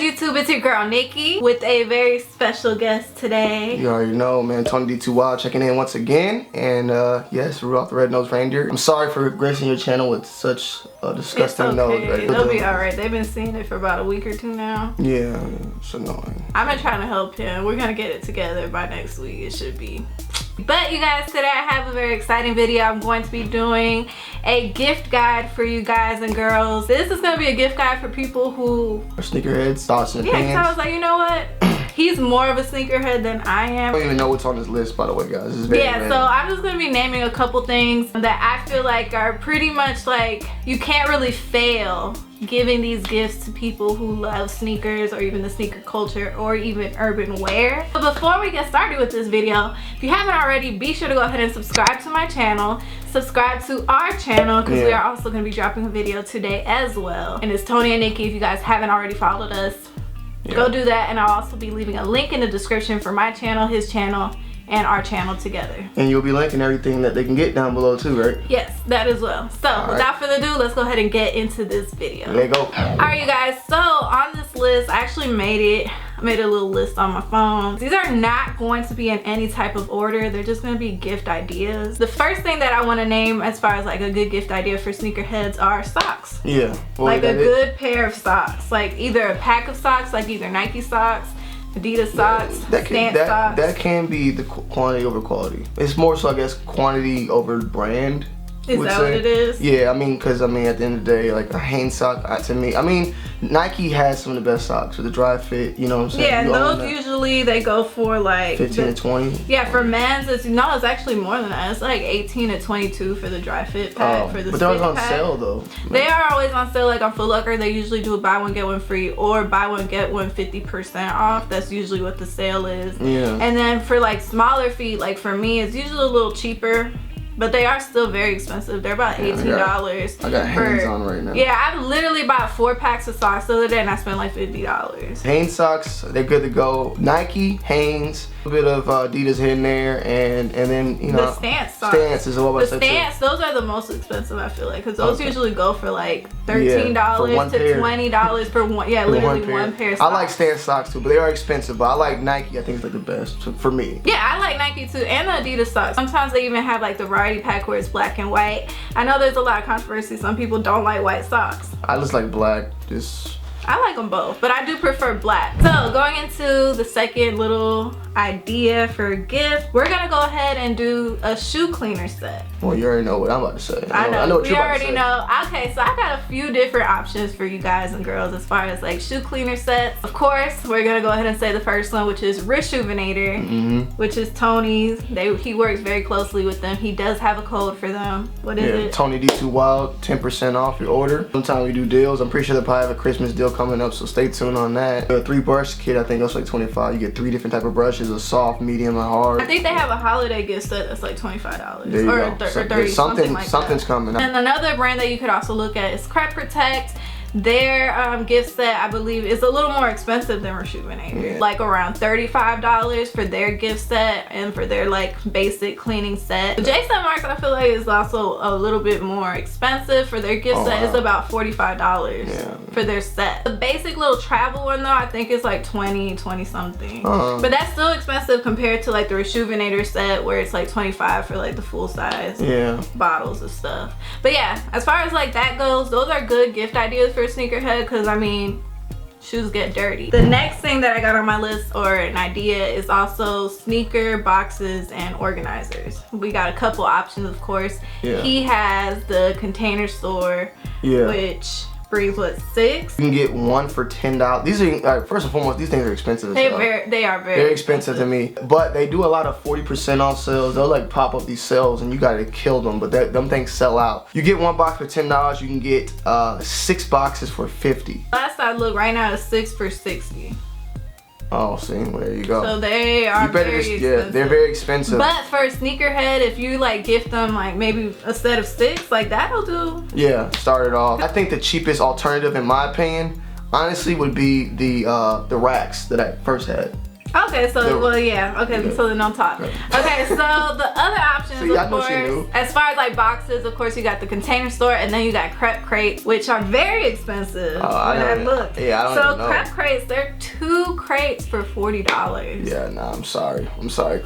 good, YouTube? It's your girl Nikki with a very special guest today. You already know, man. Tony D2 Wild checking in once again. And yes, Rudolph the Red-Nosed Reindeer. I'm sorry for gracing your channel with such a disgusting nose. Right? They'll be alright. They've been seeing it for about a week or two now. Yeah, it's annoying. I've been trying to help him. We're gonna get it together by next week. It should be. But you guys, today I have a very exciting video. I'm going to be doing a gift guide for you guys and girls. This is going to be a gift guide for people who are sneakerheads, thoughts and opinions. Yeah, so I was like, you know what? He's more of a sneakerhead than I am. I don't even know what's on this list, by the way, guys. This is very random. So I'm just going to be naming a couple things that I feel like are pretty much like you can't really fail giving these gifts to people who love sneakers or even the sneaker culture or even urban wear. But before we get started with this video, if you haven't already, be sure to go ahead and subscribe to my channel, subscribe to our channel, because we are also going to be dropping a video today as well. And it's Tony and Nikki. If you guys haven't already followed us, go do that. And I'll also be leaving a link in the description for my channel, his channel, and our channel together. And you'll be linking everything that they can get down below too, right? Yes, that as well. So without further ado, let's go ahead and get into this video. There you go. Alright you guys, so on this list, I actually made a little list on my phone. These are not going to be in any type of order. They're just going to be gift ideas. The first thing that I want to name as far as like a good gift idea for sneakerheads are socks. Yeah. Like a good pair of socks. Like either a pack of socks, like either Nike socks, Adidas socks, Stance socks. That can be the quantity over quality. It's more so, I guess, quantity over brand. Is that what it is? Yeah, I mean, because I mean, at the end of the day, like a Hanes sock, to me, I mean, Nike has some of the best socks with the dry fit. You know what I'm saying? Yeah, and those usually they go for like 15 to 20. Yeah, for men's, it's actually more than that. It's like 18 to 22 for the dry fit pack. For the but they're always on sale though. They are always on sale. Like on Foot Locker, they usually do a buy one get one free or buy one get one 50% off. That's usually what the sale is. Yeah. And then for like smaller feet, like for me, it's usually a little cheaper. But they are still very expensive. They're about $18. I got Hanes on right now. Yeah, I literally bought 4 packs of socks the other day and I spent like $50. Hanes socks, they're good to go. Nike, Hanes, a bit of Adidas here and there, and then you know the Stance socks. Stance is what I said. The Stance, those are the most expensive, I feel like, because those usually go for like $13 to $20 for one. Yeah, literally one pair of socks. I like Stance socks too, but they are expensive. But I like Nike. I think it's like the best for me. Yeah, I like Nike too, and the Adidas socks. Sometimes they even have like the variety pack where it's black and white. I know there's a lot of controversy. Some people don't like white socks. I just like black. I like them both, but I do prefer black. So going into the second little idea for a gift, we're gonna go ahead and do a shoe cleaner set. Well, you already know what I'm about to say. I know what you're about to say. We already know. Okay, so I got a few different options for you guys and girls as far as like shoe cleaner sets. Of course, we're gonna go ahead and say the first one, which is Reshoevn8r, which is Tony's. He works very closely with them. He does have a code for them. What is it? Tony D2 Wild, 10% off your order. Sometimes we do deals. I'm pretty sure they'll probably have a Christmas deal coming up, so stay tuned on that. A 3 brush kit, I think that's like $25. You get 3 different type of brushes, a soft, medium, and hard. I think they have a holiday gift set that's like $25 there you or go. 30, something like something's that. Coming. And another brand that you could also look at is Crep Protect. Their gift set, I believe, is a little more expensive than Reshoevn8r. Like around $35 for their gift set and for their like basic cleaning set. Jason Marks, I feel like, is also a little bit more expensive for their gift set. It's about $45 for their set. The basic little travel one though, I think is like 20 something. But that's still expensive compared to like the Reshoevn8r set where it's like 25 for like the full size bottles of stuff. But yeah, as far as like that goes, those are good gift ideas for sneakerhead, because I mean, shoes get dirty. The next thing that I got on my list or an idea is also sneaker boxes and organizers. We got a couple options, of course. He has the Container Store, which brings what, 6? You can get 1 for $10. These are first and foremost, these things are expensive. They are very expensive to me. But they do a lot of 40% off sales. They'll like pop up these sales and you gotta kill them. But them things sell out. You get 1 box for $10. You can get 6 boxes for $50. Last I looked, right now it's 6 for $60. Oh, see, well, there you go. So they are very expensive. Yeah, they're very expensive. But for a sneakerhead, if you like gift them like maybe a set of 6, like that'll do. Yeah, start it off. I think the cheapest alternative, in my opinion, honestly, would be the racks that I first had. Okay, so well, yeah. Okay, so then don't talk. Okay, so the other options, of course, as far as like boxes, of course, you got the Container Store, and then you got crepe crates, which are very expensive. Oh, I don't know. Crepe crates, they're 2 crates for $40. Yeah, nah, I'm sorry.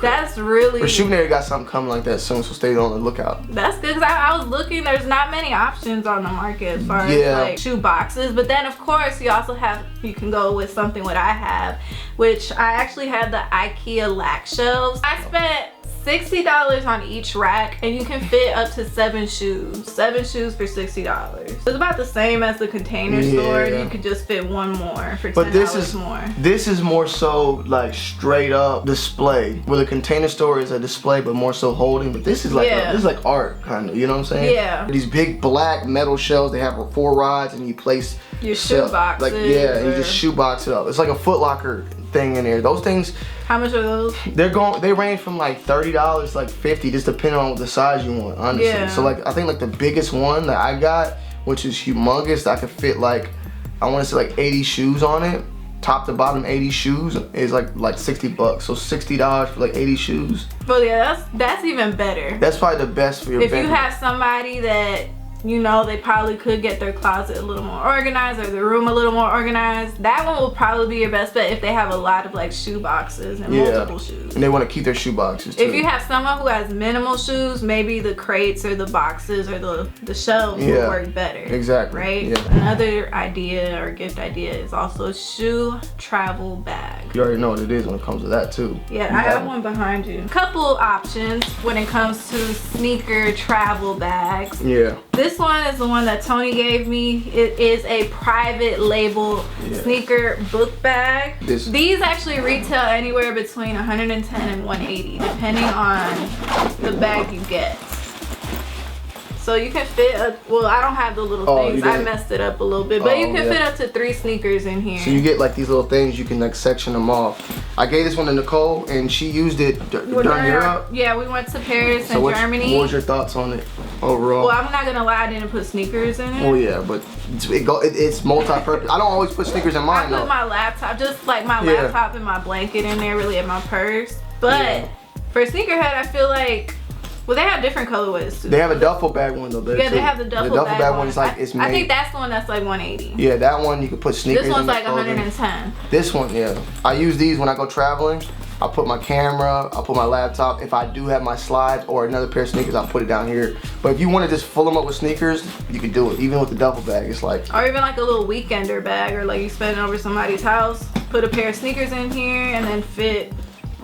That's really. Reshootinator got something coming like that soon, so stay on the lookout. That's good, because I was looking. There's not many options on the market as far as like shoe boxes, but then of course you also have. You can go with something what I have, which I actually had the IKEA lac shelves. I spent $60 on each rack, and you can fit up to 7 shoes. 7 shoes for $60. It's about the same as the Container Store, and you could just fit one more for $10 more. This is more so like straight up display, where the Container Store is a display, but more so holding. But this is like this is like art, kind of. You know what I'm saying? Yeah. These big black metal shelves. They have 4 rods, and you place your shoe boxes. Like and you just shoe box it up. It's like a Foot Locker thing in there. Those things. How much are those? They range from like $30 to like $50, just depending on the size you want, honestly. Yeah. So like I think like the biggest one that I got, which is humongous, that I could fit like, I want to say like 80 shoes on it. Top to bottom 80 shoes is like $60. So $60 for like 80 shoes. Well, yeah, that's even better. That's probably the best for your If you have somebody that, you know, they probably could get their closet a little more organized or their room a little more organized, that one will probably be your best bet if they have a lot of like shoe boxes and multiple shoes. And they want to keep their shoe boxes too. If you have someone who has minimal shoes, maybe the crates or the boxes or the shelves will work better. Exactly. Right? Yeah. Another idea or gift idea is also a shoe travel bag. You already know what it is when it comes to that too. Yeah, I have one behind you. Couple options when it comes to sneaker travel bags. Yeah. This one is the one that Tony gave me. It is a private label sneaker book bag. These actually retail anywhere between $110 and $180 depending on the bag you get. So you can fit well, I don't have the little things. I messed it up a little bit, but you can fit up to 3 sneakers in here. So you get like these little things, you can like section them off. I gave this one to Nicole, and she used it during Europe. Yeah, we went to Paris and Germany. What was your thoughts on it overall? Well, I'm not gonna lie, I didn't put sneakers in it. Oh yeah, but it's multi-purpose. I don't always put sneakers in mine though. I put my laptop, just like my laptop and my blanket in there, really, in my purse. But for Sneakerhead, I feel like, well, they have different colorways too. They have a duffel bag one though. Yeah, they have the duffel bag one. Is like, it's made. I think that's the one that's like $180. Yeah, that one you can put sneakers in. This one's like $110. This one, yeah. I use these when I go traveling. I put my camera, I put my laptop. If I do have my slides or another pair of sneakers, I'll put it down here. But if you want to just fill them up with sneakers, you can do it. Even with the duffel bag, it's like. Or even like a little weekender bag, or like you spend it over somebody's house. Put a pair of sneakers in here and then fit,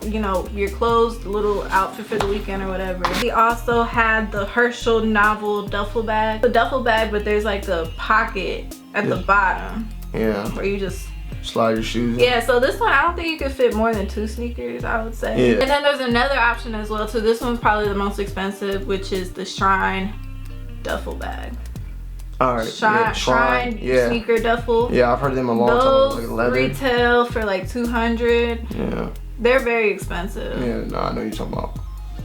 you know, your clothes, the little outfit for the weekend or whatever. We also had the Herschel Novel duffel bag. The duffel bag, but there's like a pocket at the bottom. Yeah. Where you just slide your shoes in. Yeah, so this one, I don't think you could fit more than 2 sneakers, I would say. Yeah. And then there's another option as well too. This one's probably the most expensive, which is the Shrine duffel bag. All right. Shrine sneaker duffel. Yeah, I've heard them a long time. Like leather. Retail for like $200. Yeah. They're very expensive. Yeah, no, I know you're talking about.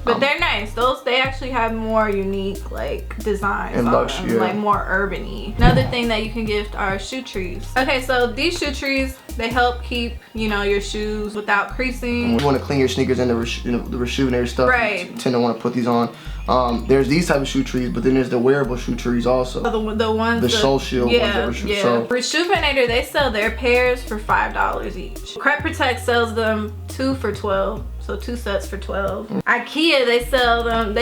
But they're nice. Those, they actually have more unique like designs and luxe, like more urban-y. Another thing that you can gift are shoe trees. Okay, so these shoe trees, they help keep, you know, your shoes without creasing. When you want to clean your sneakers and the Reshootinator stuff, right, you tend to want to put these on. There's these type of shoe trees, but then there's the wearable shoe trees also. The ones, the Soul Shield ones that So Reshootinator, they sell their pairs for $5 each. Crep Protect sells them 2 for $12. So 2 sets for $12. IKEA, they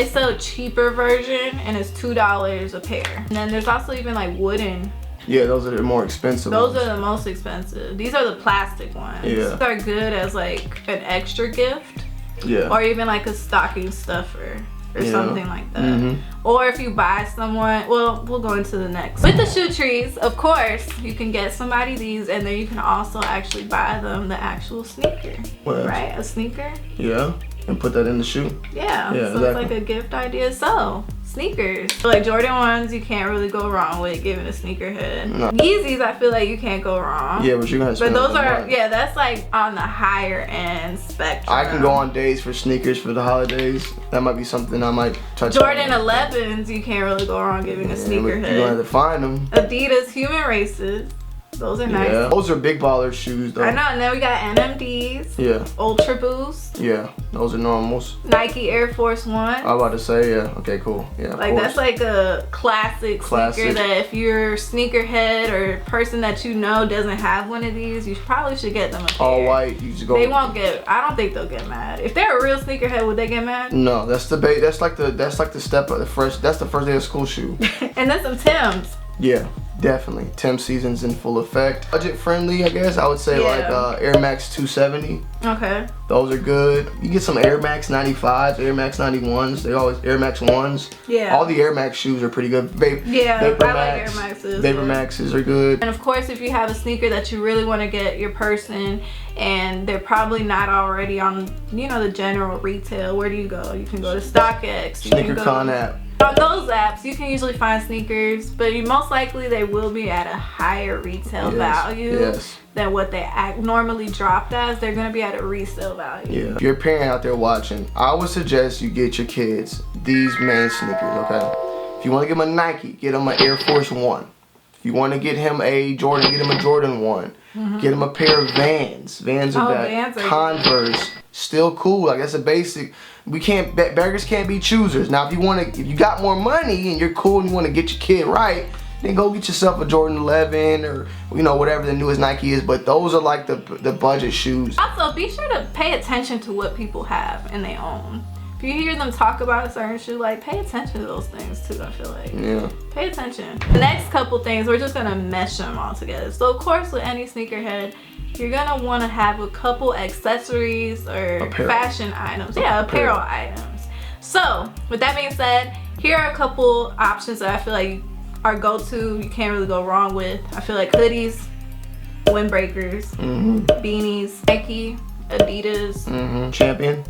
sell a cheaper version and it's $2 a pair. And then there's also even like wooden. Yeah, those are the more expensive ones. Those are the most expensive. These are the plastic ones. Yeah. These are good as like an extra gift. Yeah. Or even like a stocking stuffer or something like that. Or if you buy someone, well, we'll go into the next. With the shoe trees, of course, you can get somebody these, and then you can also actually buy them the actual sneaker. Right? A sneaker. Yeah. And put that in the shoe. Yeah. So it's like a gift idea. So sneakers, like Jordan 1s, you can't really go wrong with giving a sneakerhead. No. Yeezys, I feel like you can't go wrong. Yeah, but you're gonna spend. But those are, that's like on the higher end spectrum. I can go on days for sneakers for the holidays. That might be something I might touch. Jordan 11s, you can't really go wrong giving a sneakerhead. You're gonna have to find them. Adidas Human Races. Those are nice. Yeah, those are big baller shoes though. I know, and then we got NMDs. Yeah. Ultra Boost. Yeah, those are normals. Nike Air Force One. I was about to say, yeah. Okay, cool. Yeah, like that's like a classic sneaker that if you're sneakerhead or person that you know doesn't have one of these, you probably should get them a pair. All white. You just go. They won't get. I don't think they'll get mad. If they're a real sneakerhead, would they get mad? No, that's the that's like the step of the fresh. That's the first day of school shoe. And then some Timbs. Yeah, definitely. Tim season's in full effect. Budget friendly, I guess. I would say like Air Max 270. Okay. Those are good. You get some Air Max 95s, Air Max 91s. They always Air Max 1s. Yeah. All the Air Max shoes are pretty good. Vapor Max, like Air Maxes. Vapor Maxes are good. And of course, if you have a sneaker that you really want to get your person and they're probably not already on, you know, the general retail, where do you go? You can go to StockX. SneakerCon app. On those apps, you can usually find sneakers, but most likely they will be at a higher retail value than what they normally dropped as. They're going to be at a resale value. Yeah. If you're a parent out there watching, I would suggest you get your kids these main sneakers, okay? If you want to get them a Nike, get them an Air Force One. If you want to get him a Jordan, get him a Jordan 1. Get him a pair of Vans. Vans are back. Converse, still cool. Like that's a basic. We can't. Beggars can't be choosers. Now, if you got more money and you're cool and you want to get your kid right, then go get yourself a Jordan 11 or whatever the newest Nike is. But those are like the budget shoes. Also, be sure to pay attention to what people have and they own. If you hear them talk about a certain shoe, like pay attention to those things too. I feel like pay attention. The next couple things, we're just gonna mesh them all together. So of course, with any sneakerhead, you're gonna want to have a couple accessories or fashion items. Yeah, apparel items. So with that being said, here are a couple options that I feel like are go-to. You can't really go wrong with. I feel like hoodies, windbreakers, beanies, Nike, Adidas, Champion.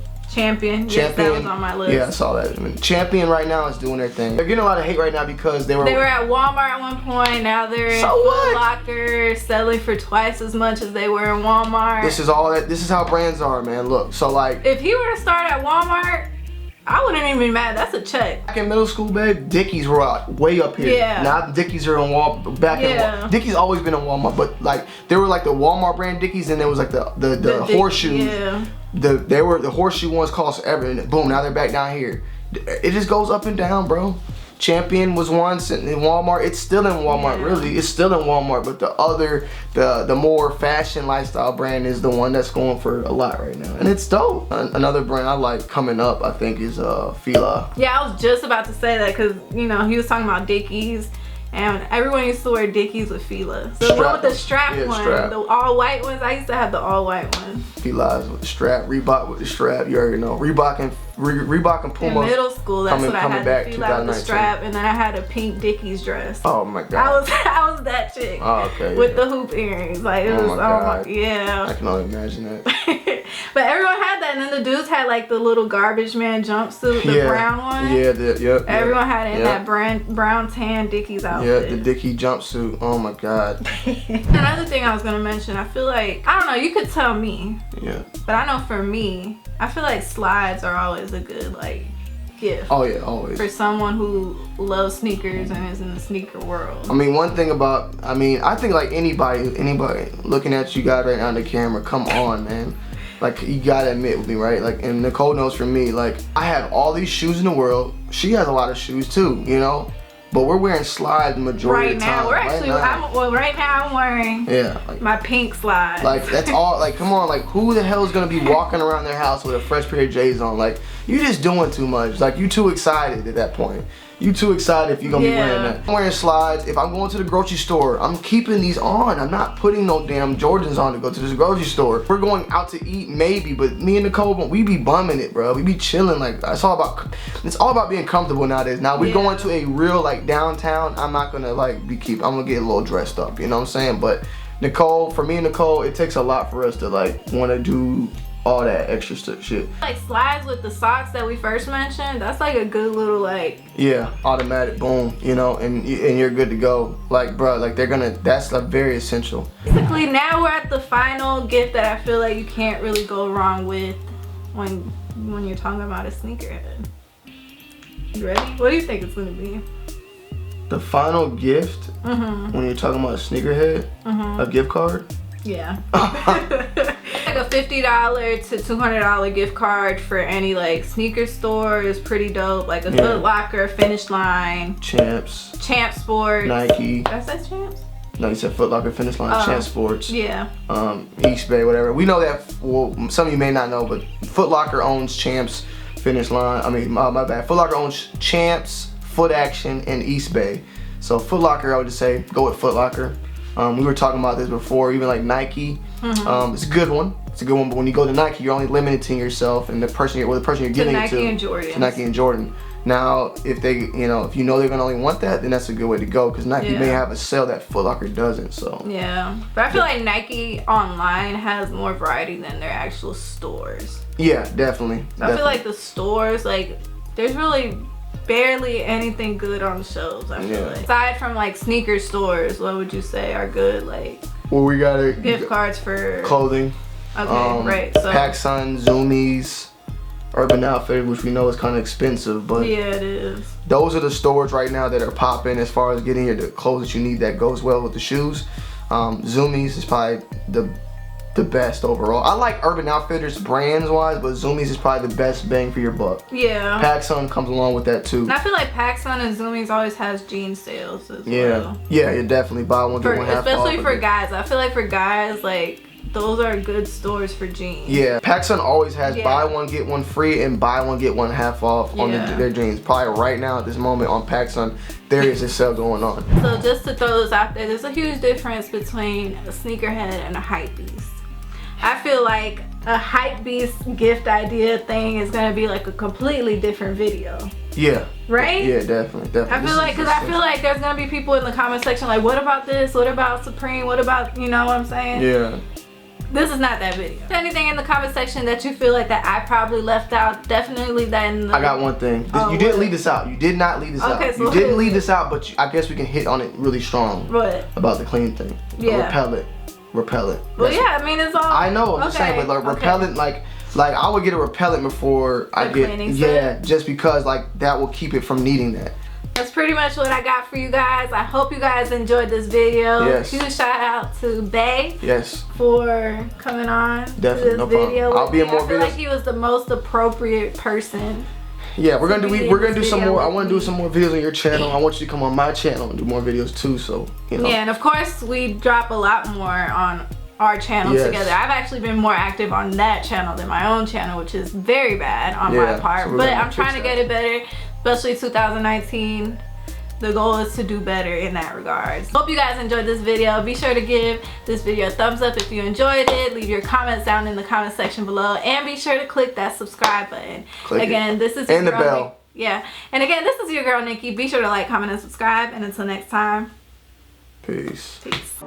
Yes, that was on my list. Yeah, I saw that. I mean, Champion right now is doing their thing. They're getting a lot of hate right now because they were at Walmart at one point. Now they're in Foot Locker, selling for twice as much as they were in Walmart. This is how brands are, man. Look, so like if he were to start at Walmart, I wouldn't even be mad. That's a check. Back in middle school, babe, Dickies were way up here. Yeah. Now the Dickies are in Walmart. In Dickies always been in Walmart, but like they were like the Walmart brand Dickies, and there was like the horseshoes. Yeah. The horseshoe ones cost ever, and boom, now they're back down here. It just goes up and down, bro. Champion was once in Walmart. It's still in Walmart, really. It's still in Walmart, but the more fashion lifestyle brand is the one that's going for a lot right now, and it's dope. Another brand I like coming up, I think, is Fila. Yeah, I was just about to say that because he was talking about Dickies. And everyone used to wear Dickies with Fila. So the one with the strap one, the all white ones. I used to have the all white one. Fila's with the strap, Reebok with the strap. You already know. Reebok and Puma. In middle school, that's what I had. Back, Fila with the strap, and then I had a pink Dickies dress. Oh my god. I was that chick. Oh, okay. With the hoop earrings, like it was. Oh my, yeah. I can only imagine that. But everyone had that, and then the dudes had like the little garbage man jumpsuit, the brown one. Yeah, Everyone had it in that brown tan Dickies outfit. Yeah, the Dickie jumpsuit. Oh my god. Another thing I was gonna mention, I feel like, I don't know, you could tell me. Yeah. But I know for me, I feel like slides are always a good like gift. Oh yeah, always. For someone who loves sneakers and is in the sneaker world. I mean, one thing about, I think like anybody looking at you guys right now on the camera, come on, man. Like, you gotta admit with me, right? Like, and Nicole knows for me, like, I have all these shoes in the world. She has a lot of shoes too, But we're wearing slides the majority of the time. Right now I'm wearing my pink slide. Like, that's all, like, come on, like, who the hell is gonna be walking around their house with a fresh pair of J's on? Like, you just doing too much. Like, you too excited at that point. You too excited if you're gonna be wearing that. I'm wearing slides. If I'm going to the grocery store, I'm keeping these on. I'm not putting no damn Jordans on to go to this grocery store. We're going out to eat maybe, but me and Nicole, we be bumming it, bro. We be chilling. Like, it's all about being comfortable nowadays. Now we going to a real like downtown. I'm not gonna like I'm gonna get a little dressed up. You know what I'm saying? But Nicole, for me and Nicole, it takes a lot for us to like want to do all that extra shit. Like slides with the socks that we first mentioned, that's like a good little like. Yeah, automatic, boom, and you're good to go. Like, bro, like that's like very essential. Basically, now we're at the final gift that I feel like you can't really go wrong with when you're talking about a sneakerhead. You ready? What do you think it's gonna be? The final gift when you're talking about a sneakerhead, a gift card. Yeah. Like a $50 to $200 gift card for any like sneaker store is pretty dope. Like a Foot Locker, Finish Line, Champs Sports, Nike. Did I say Champs? No, you said Foot Locker, Finish Line, Champs Sports. Yeah. East Bay, whatever. We know that. Well, some of you may not know, but Foot Locker owns Champs, Finish Line. I mean, my bad. Foot Locker owns Champs, Foot Action, and East Bay. So Foot Locker, I would just say go with Foot Locker. We were talking about this before, even like Nike. It's a good one. It's a good one, but when you go to Nike, you're only limiting yourself and the person you're giving it to. To Nike and Jordan. Now, if they, if you know they're gonna only want that, then that's a good way to go because Nike may have a sale that Foot Locker doesn't. So yeah, but I feel like Nike online has more variety than their actual stores. Yeah, definitely. I feel like the stores, like, there's really barely anything good on the shelves. I feel like aside from like sneaker stores, what would you say are good? Like, well, we got gift cards for clothing. Okay, right. So PacSun, Zoomies, Urban Outfitters, which we know is kind of expensive, but yeah, it is. Those are the stores right now that are popping as far as getting the clothes that you need that goes well with the shoes. Zoomies is probably the best overall. I like Urban Outfitters brands wise, but Zoomies is probably the best bang for your buck. Yeah. PacSun comes along with that too. And I feel like PacSun and Zoomies always has jean sales as well. Yeah, you definitely buy one get one half off. Especially for guys. I feel like for guys, like, those are good stores for jeans. Yeah, PacSun always has buy one get one free and buy one get one half off on their jeans. Probably right now at this moment on PacSun, there is a sale going on. So just to throw this out there, there's a huge difference between a sneakerhead and a hypebeast. I feel like a hypebeast gift idea thing is gonna be like a completely different video. Yeah. Right? Yeah, definitely. I feel like there's gonna be people in the comment section like, what about this? What about Supreme? What about, you know what I'm saying? Yeah. This is not that video. Anything in the comment section that you feel like that I probably left out, definitely leave that in the... I got one thing. You didn't leave this out. You did not leave this out. So you didn't leave this out, but I guess we can hit on it really strong. What? About the clean thing. Yeah. Repellent. Well, yeah, I mean, it's all... I know, I'm just saying, but like repellent, like I would get a repellent before I get... just because like that will keep it from needing that. That's pretty much what I got for you guys. I hope you guys enjoyed this video. Yes. Huge shout out to Bay. Yes. For coming on Definitely, to this video. I'll be in more videos. I feel like he was the most appropriate person. Yeah, we're gonna do some more. I want to do some more videos on your channel. I want you to come on my channel and do more videos too. So Yeah, and of course we drop a lot more on our channel together. I've actually been more active on that channel than my own channel, which is very bad on my part. So but I'm trying to get it better, especially 2019. The goal is to do better in that regard. Hope you guys enjoyed this video. Be sure to give this video a thumbs up if you enjoyed it. Leave your comments down in the comment section below, and be sure to click that subscribe button. This is and the bell. And again, this is your girl Nikki. Be sure to like, comment, and subscribe. And until next time, peace. Peace.